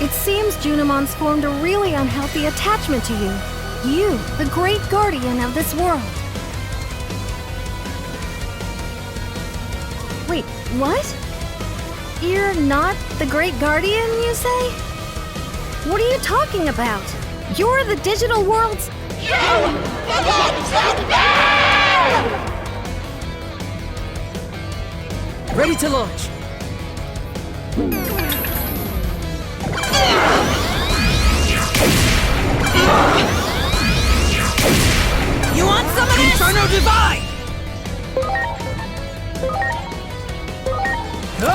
It seems Junomon's formed a really unhealthy attachment to you. You, the great guardian of this world. Wait, what? You're not the great guardian, you say? What are you talking about? You're the digital world's... Ready to launch. You want some of this? Inferno Divide! Go!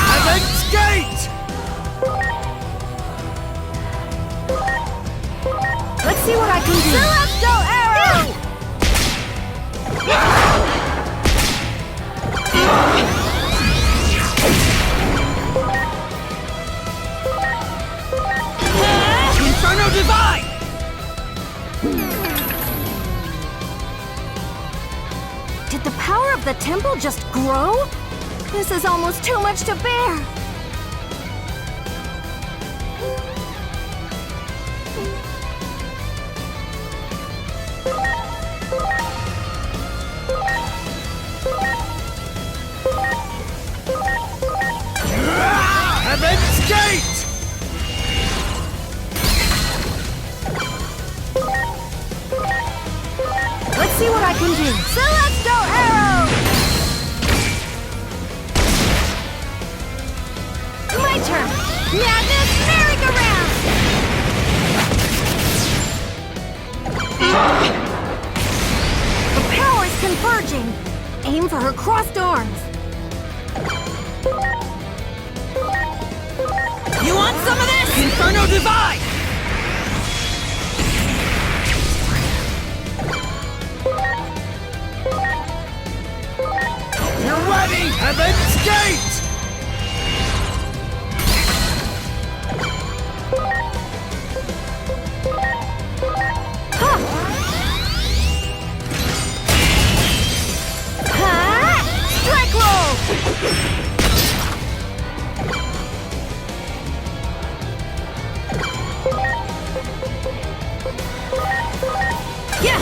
Heaven's Gate! Let's see what I can do. Celestial Arrow! Inferno Divide! Did the power of the temple just grow? This is almost too much to bear. Heaven's Gate! Let's see what I can do. Celestial Arrow! My turn. Madness Merry-Go-Round! The power's converging. Aim for her crossed arms. You want some of this? Inferno Divide! You're ready! Heaven's Gate! Strike roll! Yeah!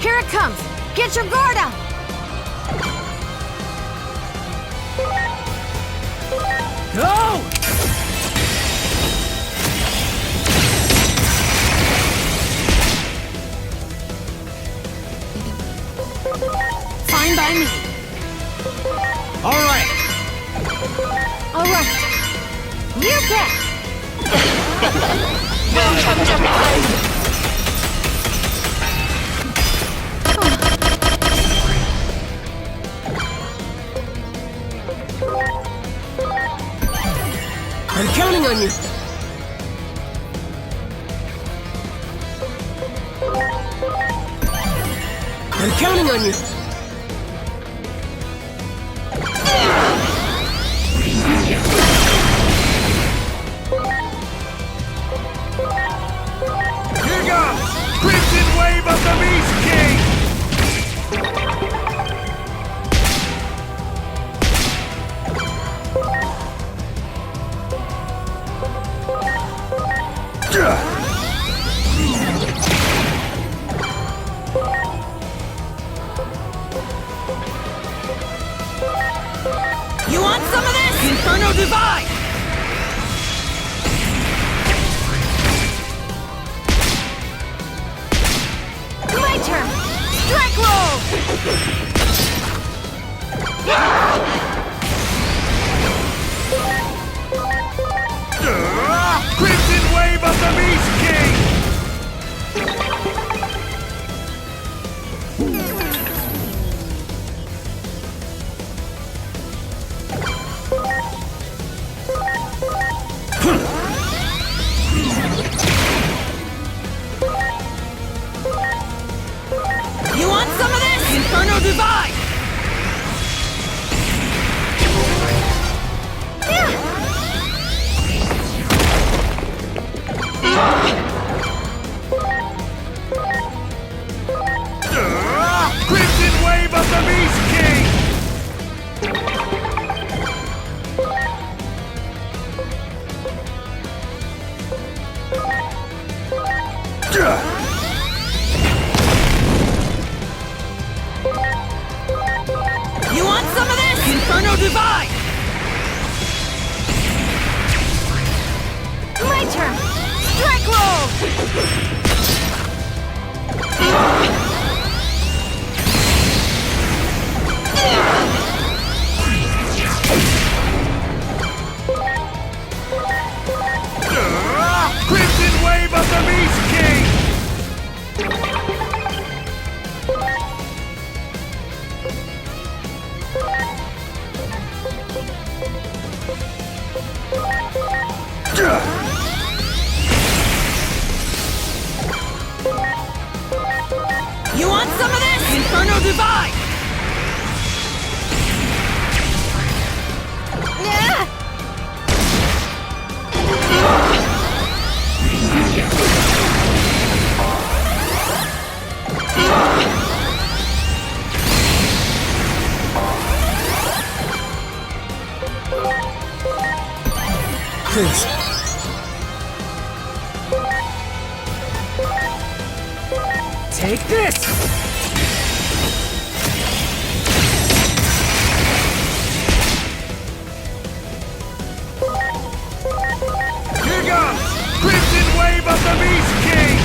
Here it comes! Get your guard up! Go! Fine by me. All right. All right. You bet! I'm counting on you. I'm counting on you. Here goes! Crimson Wave of the Beast King! You want some of this? Inferno Divide! My turn! Strike roll! Inferno Divide! Crimson Wave of the Beast King! You want some of this? Inferno Divide! My turn! Strike roll! Crimson Wave of the Beast King! You want some of this? Inferno Divide! Please. Take this! Here goes! Crimson Wave of the Beast King!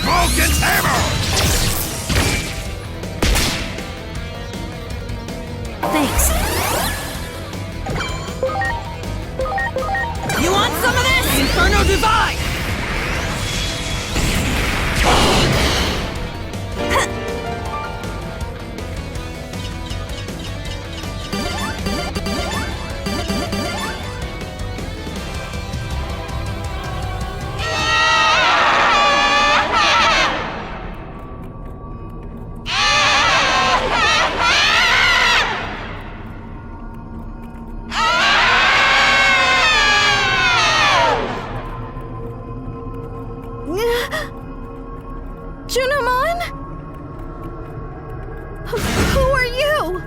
Vulcan's Hammer! Thanks. You want some of this? Inferno Divide! Junimon? Who are you?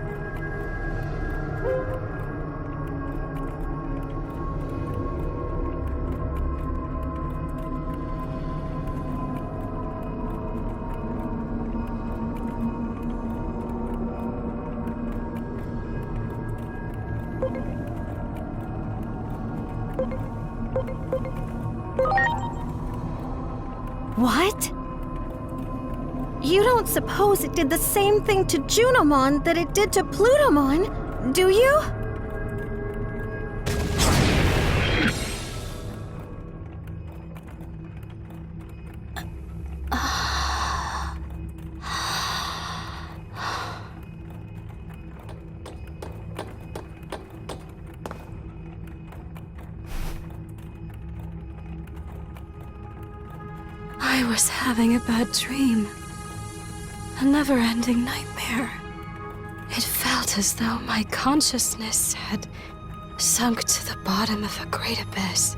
What? You don't suppose it did the same thing to Junimon that it did to Plutomon, do you? I was having a bad dream. A never-ending nightmare. It felt as though my consciousness had sunk to the bottom of a great abyss.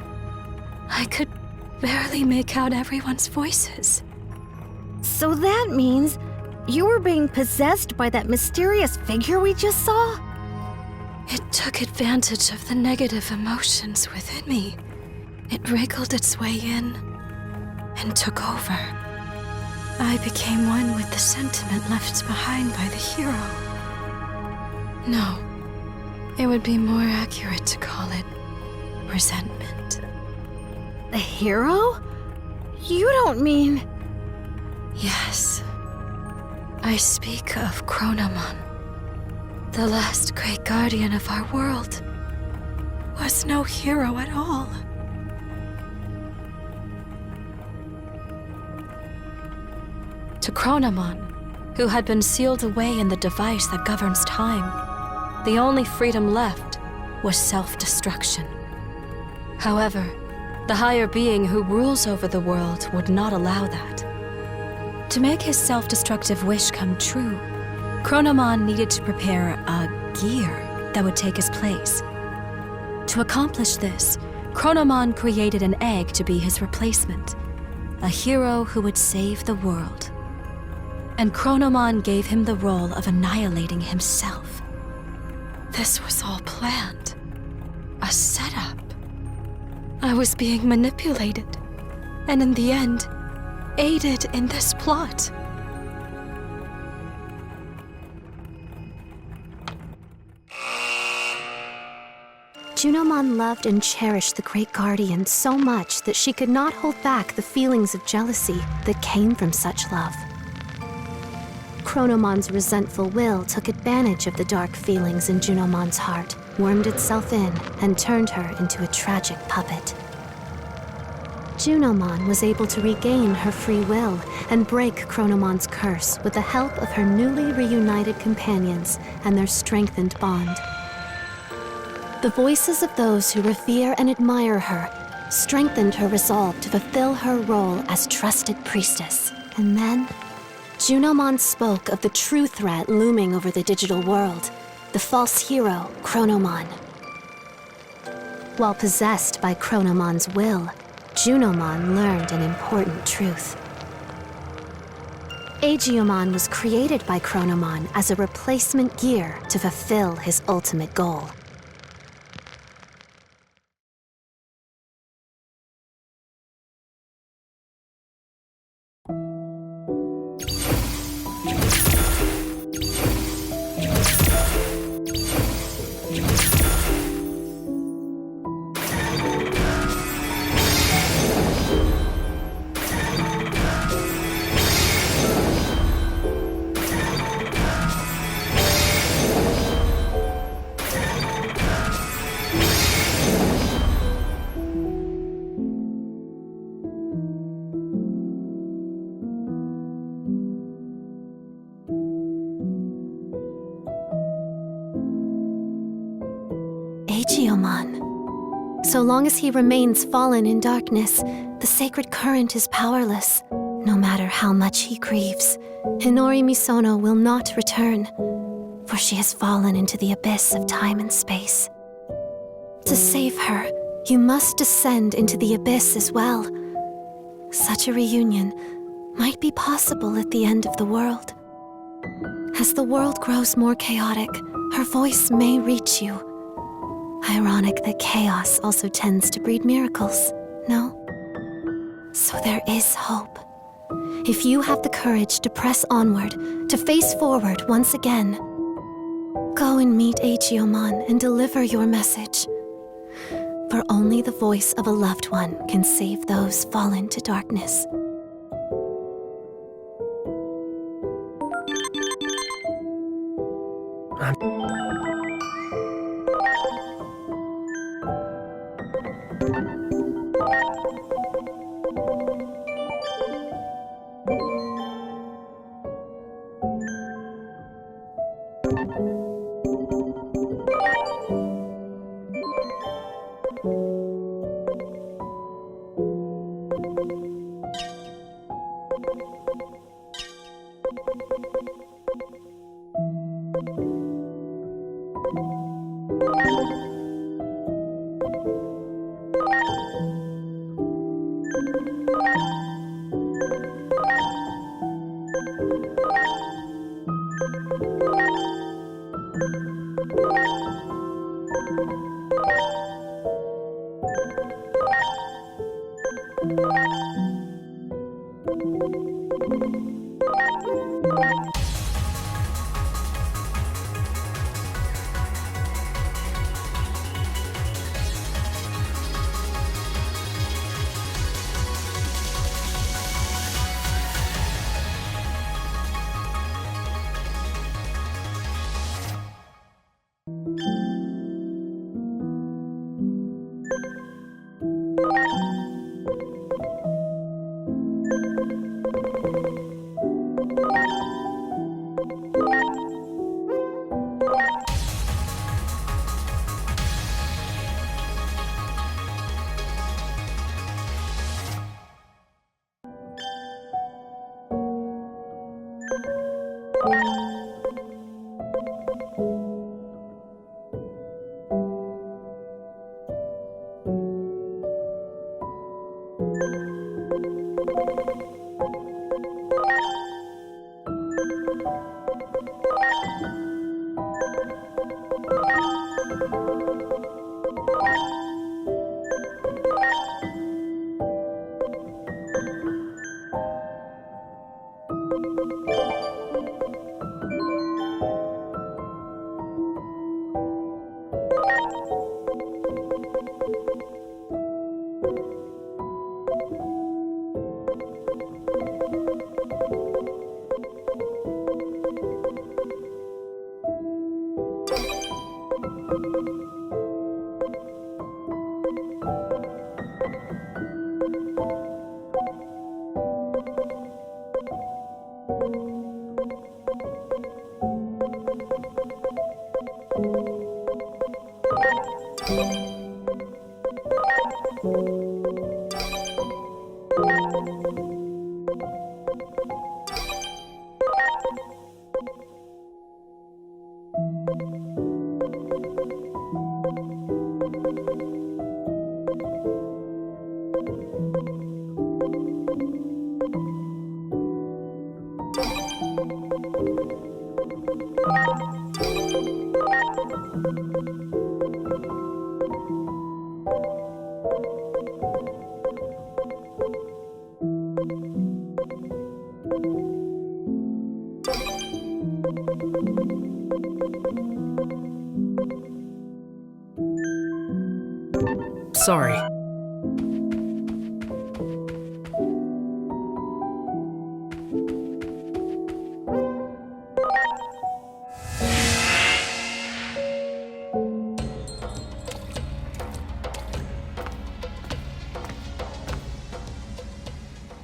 I could barely make out everyone's voices. So that means you were being possessed by that mysterious figure we just saw? It took advantage of the negative emotions within me. It wriggled its way in and took over. I became one with the sentiment left behind by the hero. No, it would be more accurate to call it resentment. The hero? You don't mean... Yes. I speak of Chronomon. The last great guardian of our world was no hero at all. To Chronomon, who had been sealed away in the device that governs time, the only freedom left was self-destruction. However, The higher being who rules over the world would not allow that. To make his self-destructive wish come true, Chronomon needed to prepare a gear that would take his place. To accomplish this, Chronomon created an egg to be his replacement, a hero who would save the world. And Chronomon gave him the role of annihilating himself. This was all planned. A setup. I was being manipulated, and in the end, aided in this plot. Junomon loved and cherished the Great Guardian so much that she could not hold back the feelings of jealousy that came from such love. Chronomon's resentful will took advantage of the dark feelings in Junomon's heart, wormed itself in, and turned her into a tragic puppet. Junomon was able to regain her free will and break Chronomon's curse with the help of her newly reunited companions and their strengthened bond. The voices of those who revere and admire her strengthened her resolve to fulfill her role as trusted priestess. And then, Junomon spoke of the true threat looming over the digital world, the false hero, Chronomon. While possessed by Chronomon's will, Junomon learned an important truth. Aegiomon was created by Chronomon as a replacement gear to fulfill his ultimate goal. Aegiomon. So long as he remains fallen in darkness, the sacred current is powerless. No matter how much he grieves, Hinori Misono will not return, for she has fallen into the abyss of time and space. To save her, you must descend into the abyss as well. Such a reunion might be possible at the end of the world. As the world grows more chaotic, her voice may reach you. Ironic that chaos also tends to breed miracles, no? So there is hope. If you have the courage to press onward, to face forward once again, go and meet Aegiomon and deliver your message. For only the voice of a loved one can save those fallen to darkness. Sorry.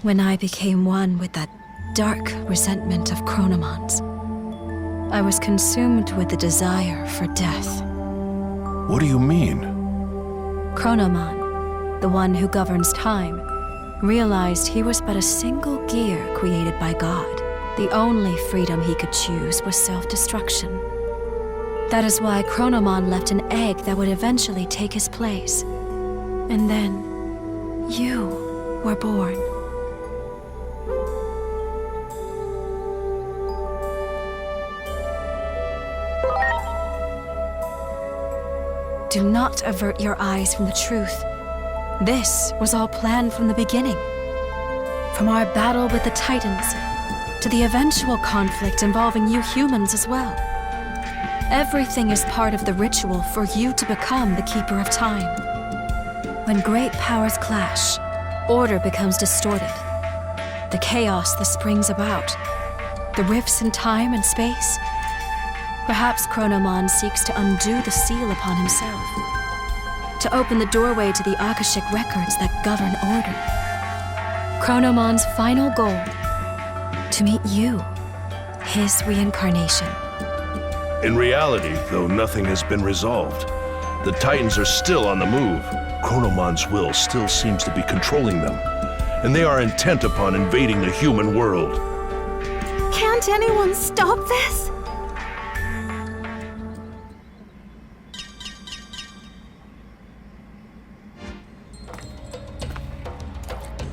When I became one with that dark resentment of Chronomon's, I was consumed with the desire for death. What do you mean? Chronomon, the one who governs time, realized he was but a single gear created by God. The only freedom he could choose was self-destruction. That is why Chronomon left an egg that would eventually take his place. And then, you were born. Do not avert your eyes from the truth. This was all planned from the beginning. From our battle with the Titans, to the eventual conflict involving you humans as well. Everything is part of the ritual for you to become the Keeper of Time. When great powers clash, order becomes distorted. The chaos that springs about, the rifts in time and space. Perhaps Chronomon seeks to undo the seal upon himself, to open the doorway to the Akashic records that govern order. Chronomon's final goal, to meet you, his reincarnation. In reality, though nothing has been resolved, the Titans are still on the move. Chronomon's will still seems to be controlling them, and they are intent upon invading the human world. Can't anyone stop this?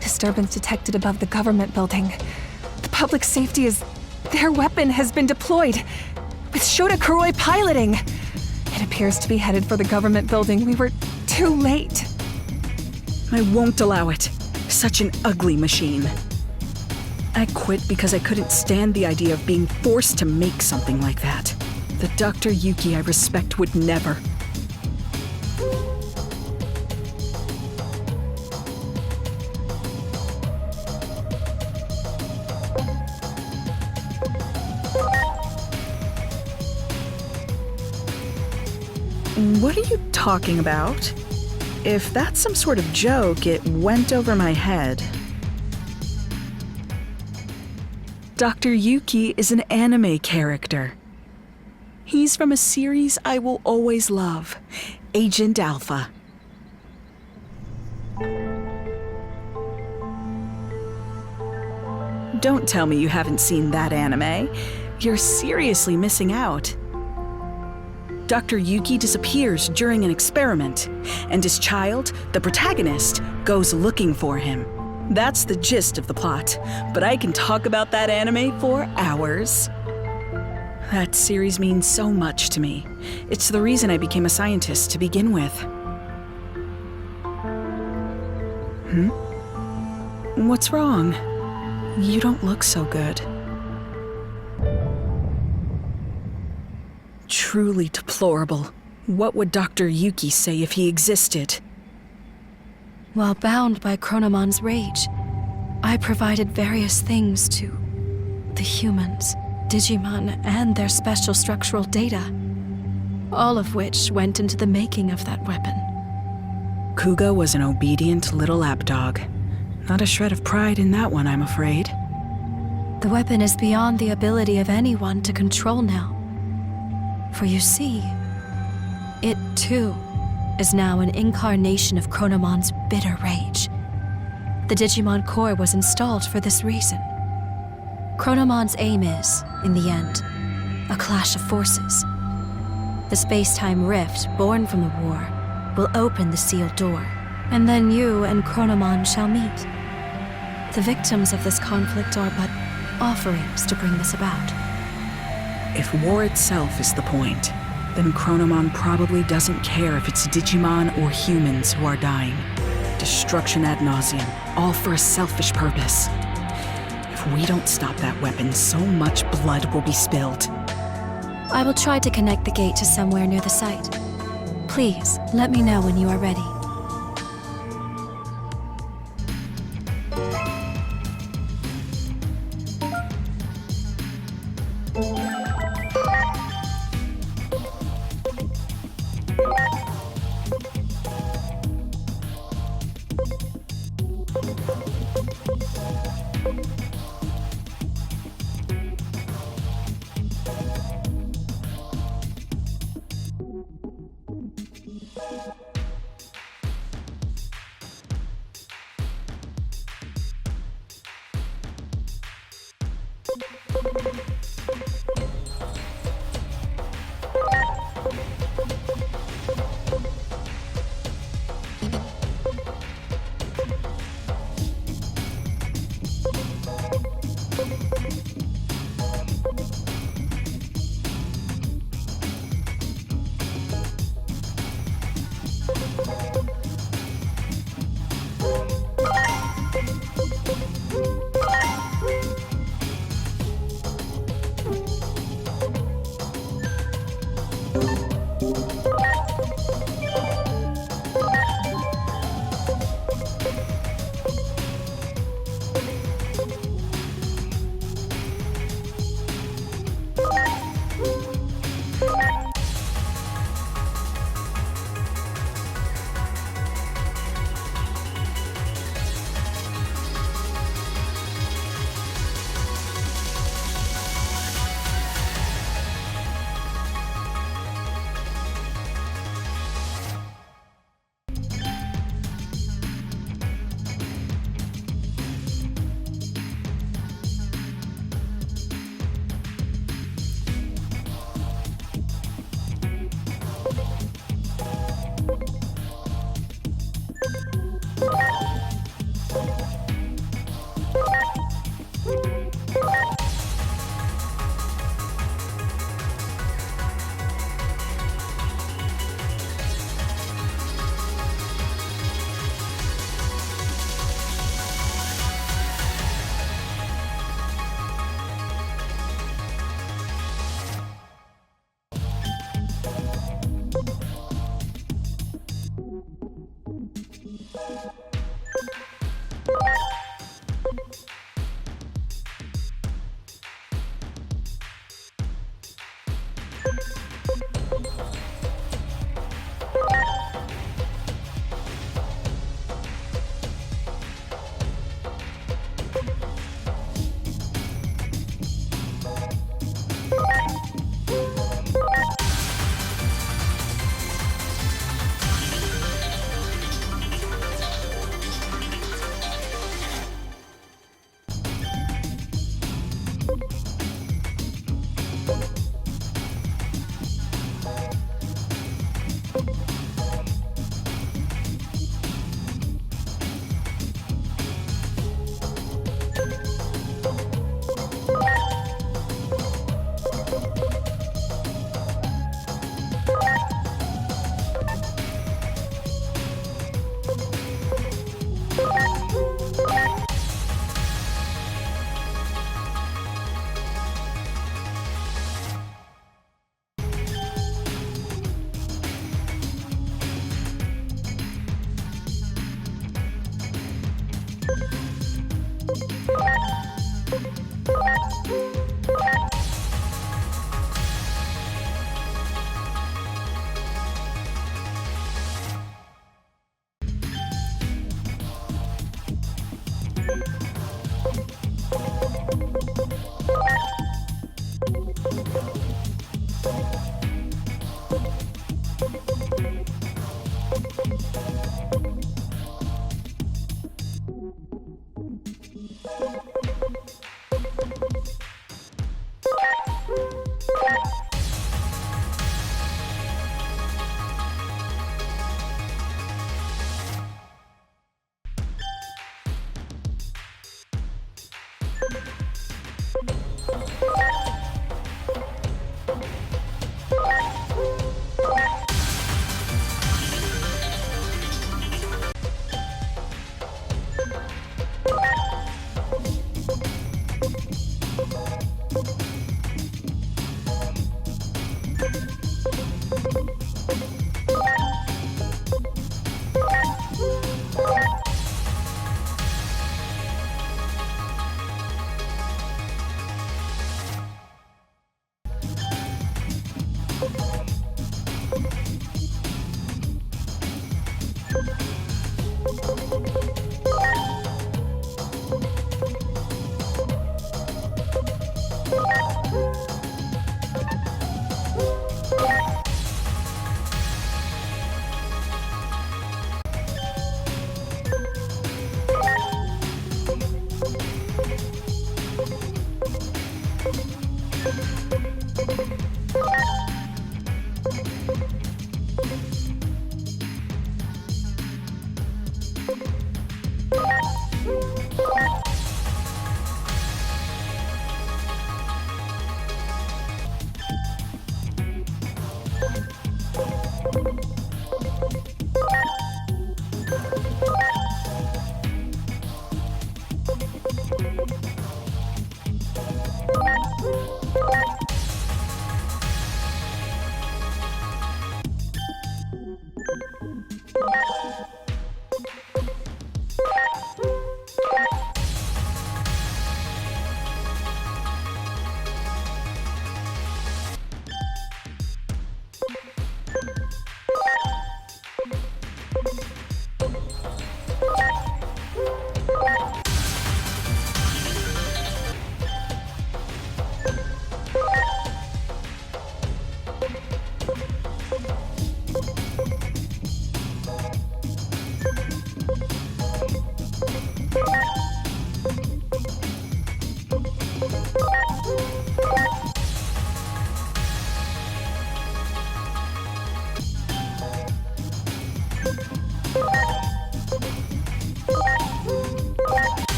Disturbance detected above the government building. The public safety is... Their weapon has been deployed, with Shota Kuroi piloting. It appears to be headed for the government building. We were too late. I won't allow it. Such an ugly machine. I quit because I couldn't stand the idea of being forced to make something like that. The Dr. Yuki I respect would never. What are you talking about? If that's some sort of joke, it went over my head. Dr. Yuki is an anime character. He's from a series I will always love, Agent Alpha. Don't tell me you haven't seen that anime. You're seriously missing out. Dr. Yuki disappears during an experiment, and his child, the protagonist, goes looking for him. That's the gist of the plot, but I can talk about that anime for hours. That series means so much to me. It's the reason I became a scientist to begin with. What's wrong? You don't look so good. Truly deplorable. What would Dr. Yuki say if he existed? While bound by Chronomon's rage, I provided various things to the humans, Digimon, and their special structural data, all of which went into the making of that weapon. Kuga was an obedient little lapdog. Not a shred of pride in that one, I'm afraid. The weapon is beyond the ability of anyone to control now. For you see, it too is now an incarnation of Chronomon's bitter rage. The Digimon core was installed for this reason. Chronomon's aim is, in the end, a clash of forces. The space-time rift born from the war will open the sealed door, and then you and Chronomon shall meet. The victims of this conflict are but offerings to bring this about. If war itself is the point, then Chronomon probably doesn't care if it's Digimon or humans who are dying. Destruction ad nauseum, all for a selfish purpose. If we don't stop that weapon, so much blood will be spilled. I will try to connect the gate to somewhere near the site. Please, let me know when you are ready.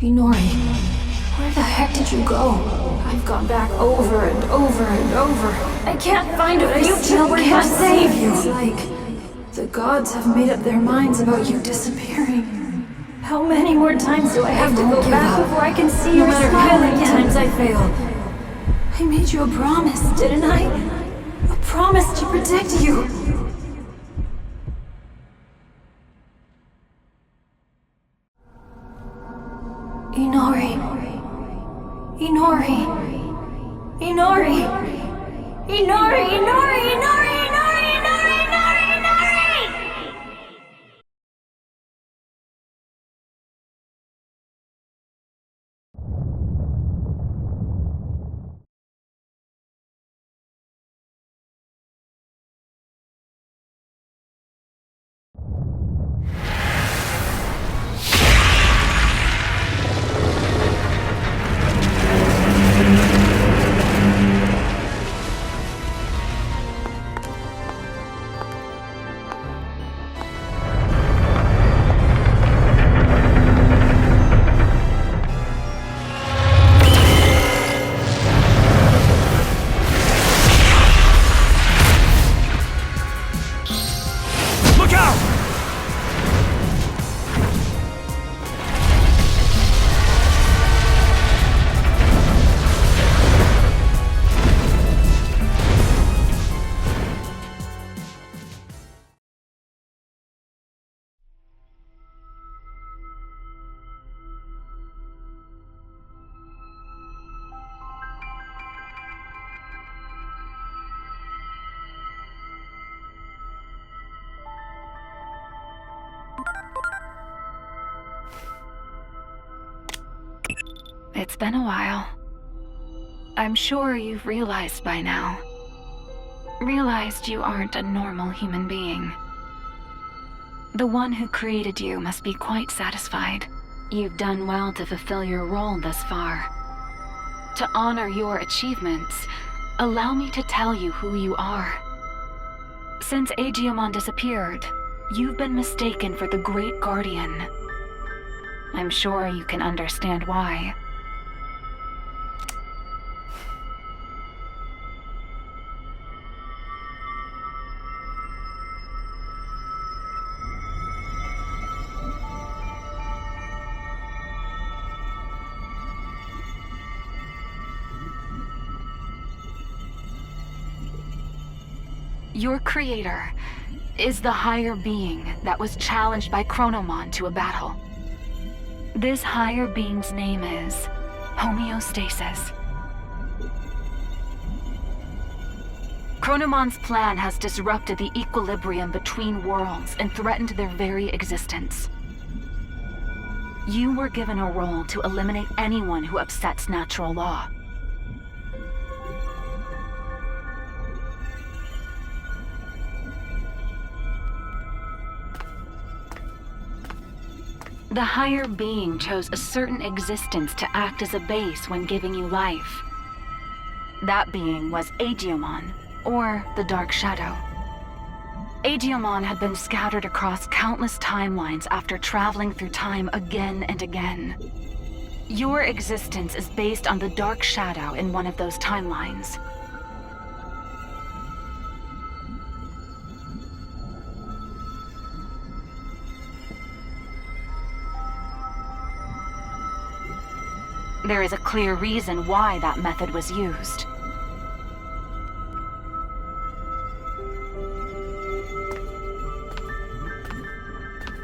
Inori, where the heck did you go? I've gone back over and over and over. I can't find a future where can't save you. It's like the gods have made up their minds about you disappearing. How many more times do I have to go back before I can see your smile again? No matter how many times I fail. I made you a promise, didn't I? A promise to protect you. Inori. Inori. Inori. Inori. Inori. Inori. Inori. Inori. Inori. Inori. Look out! It's been a while. I'm sure you've realized by now. Realized you aren't a normal human being. The one who created you must be quite satisfied. You've done well to fulfill your role thus far. To honor your achievements, allow me to tell you who you are. Since Digimon disappeared, you've been mistaken for the Great Guardian. I'm sure you can understand why. Your creator is the higher being that was challenged by Chronomon to a battle. This higher being's name is homeostasis. Chronomon's plan has disrupted the equilibrium between worlds and threatened their very existence. You were given a role to eliminate anyone who upsets natural law. The higher being chose a certain existence to act as a base when giving you life. That being was Digimon, or the Dark Shadow. Digimon had been scattered across countless timelines after traveling through time again and again. Your existence is based on the Dark Shadow in one of those timelines. There is a clear reason why that method was used.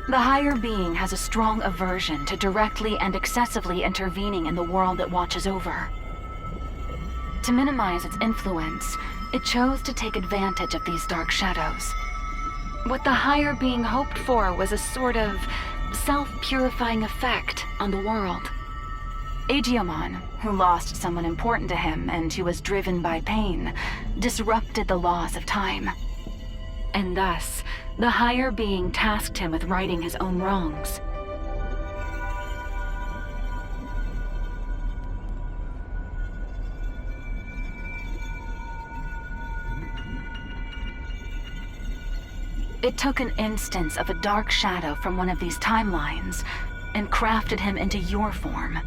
The higher being has a strong aversion to directly and excessively intervening in the world it watches over. To minimize its influence, it chose to take advantage of these dark shadows. What the higher being hoped for was a sort of self-purifying effect on the world. Digimon, who lost someone important to him and who was driven by pain, disrupted the laws of time. And thus, the higher being tasked him with righting his own wrongs. It took an instance of a dark shadow from one of these timelines and crafted him into your form.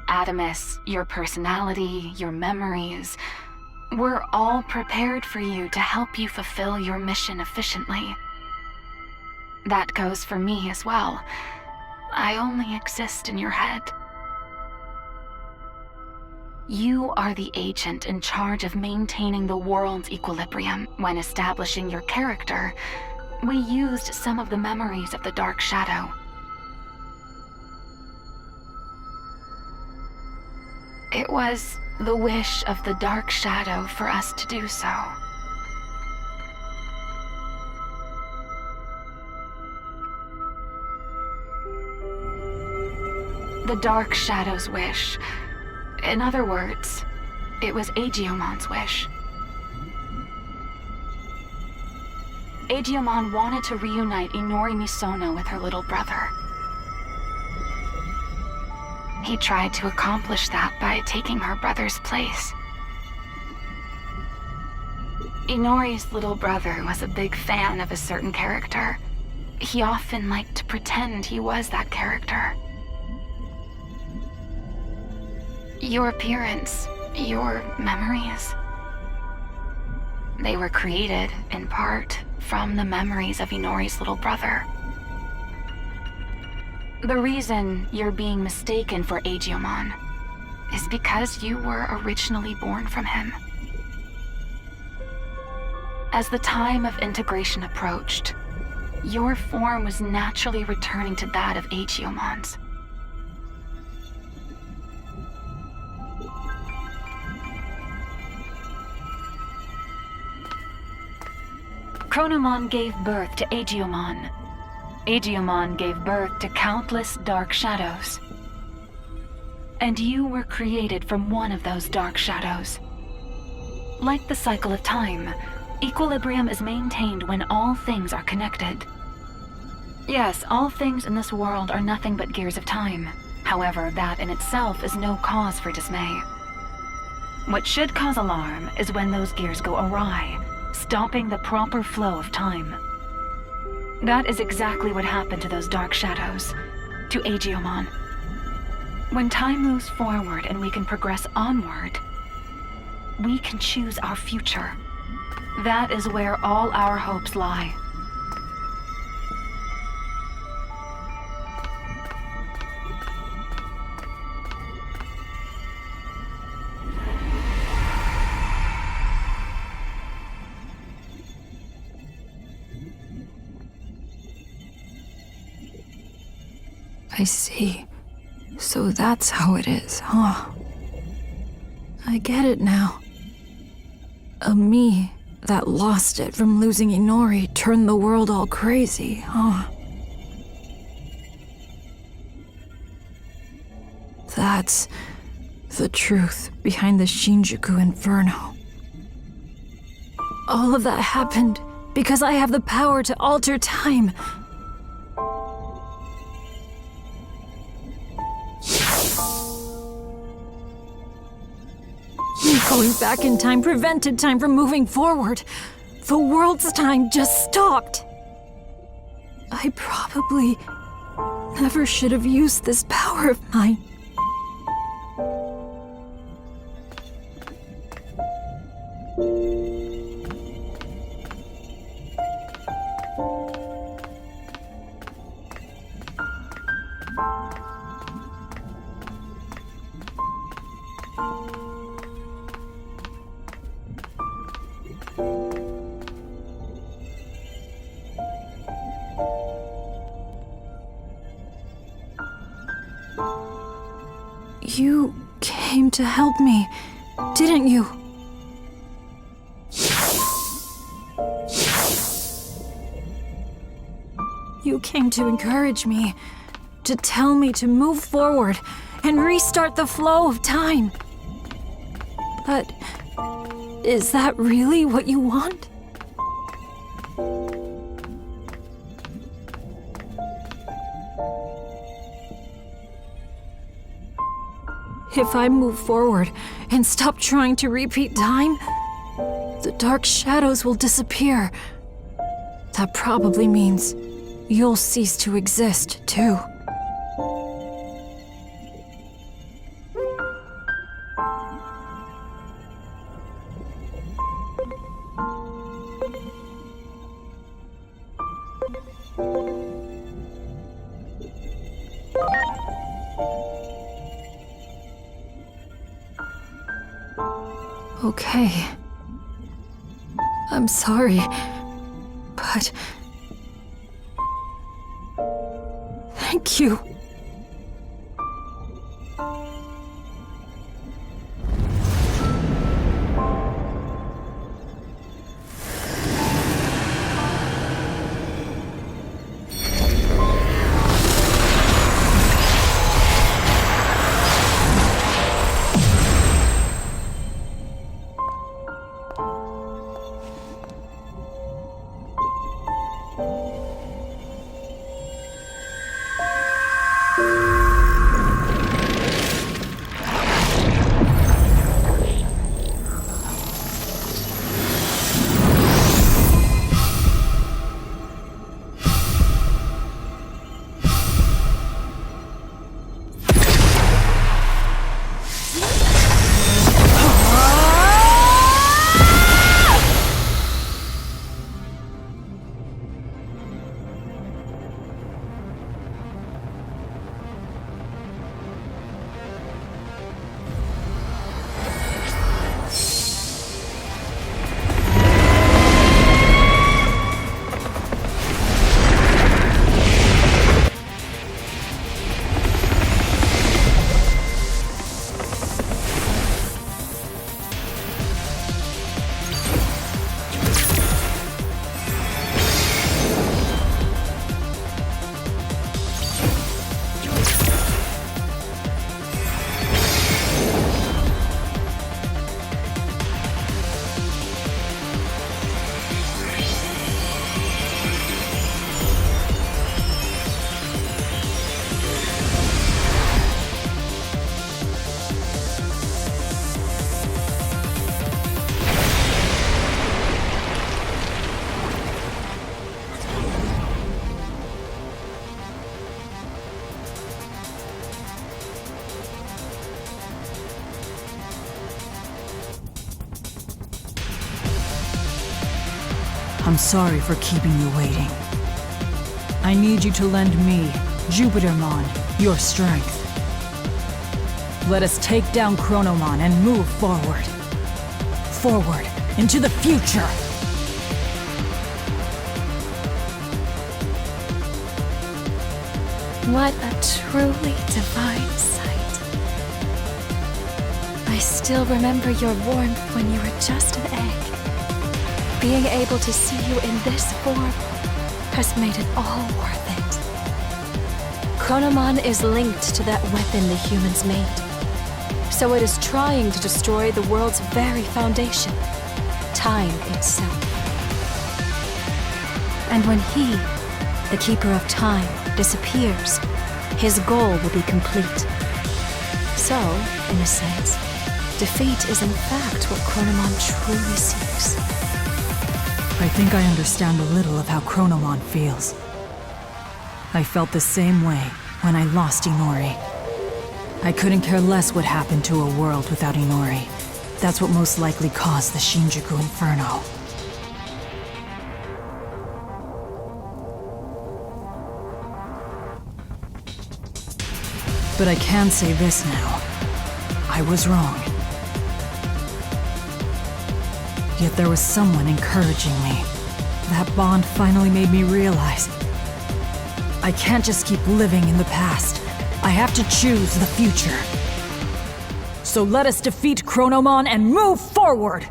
Adamus, your personality, your memories, were all prepared for you to help you fulfill your mission efficiently. That goes for me as well. I only exist in your head. You are the agent in charge of maintaining the world's equilibrium. When establishing your character, we used some of the memories of the Dark Shadow. It was the wish of the Dark Shadow for us to do so. The Dark Shadow's wish. In other words, it was Agiomon's wish. Agiomon wanted to reunite Inori Misono with her little brother. He tried to accomplish that by taking her brother's place. Inori's little brother was a big fan of a certain character. He often liked to pretend he was that character. Your appearance, your memories, they were created, in part, from the memories of Inori's little brother. The reason you're being mistaken for Agiomon is because you were originally born from him. As the time of integration approached, your form was naturally returning to that of Agiomon's. Chronomon gave birth to Agiomon. Agiomon gave birth to countless dark shadows. And you were created from one of those dark shadows. Like the cycle of time, equilibrium is maintained when all things are connected. Yes, all things in this world are nothing but gears of time. However, that in itself is no cause for dismay. What should cause alarm is when those gears go awry, stopping the proper flow of time. That is exactly what happened to those dark shadows, to Agiomon. When time moves forward and we can progress onward, we can choose our future. That is where all our hopes lie. I see. So that's how it is, huh? I get it now. A me that lost it from losing Inori turned the world all crazy, huh? That's the truth behind the Shinjuku Inferno. All of that happened because I have the power to alter time. Going back in time prevented time from moving forward. The world's time just stopped. I probably never should have used this power of mine. You came to help me, didn't you? You came to encourage me, to tell me to move forward and restart the flow of time. But is that really what you want? If I move forward and stop trying to repeat time, the dark shadows will disappear. That probably means you'll cease to exist, too. Okay. I'm sorry, but... Thank you. I'm sorry for keeping you waiting. I need you to lend me, Jupitermon, your strength. Let us take down Chronomon and move forward. Forward, into the future! What a truly divine sight. I still remember your warmth when you were just an egg. Being able to see you in this form has made it all worth it. Chronomon is linked to that weapon the humans made. So it is trying to destroy the world's very foundation, time itself. And when he, the Keeper of Time, disappears, his goal will be complete. So, in a sense, defeat is in fact what Chronomon truly seeks. I think I understand a little of how Chronomon feels. I felt the same way when I lost Inori. I couldn't care less what happened to a world without Inori. That's what most likely caused the Shinjuku Inferno. But I can say this now. I was wrong. Yet there was someone encouraging me. That bond finally made me realize I can't just keep living in the past. I have to choose the future. So let us defeat Chronomon and move forward!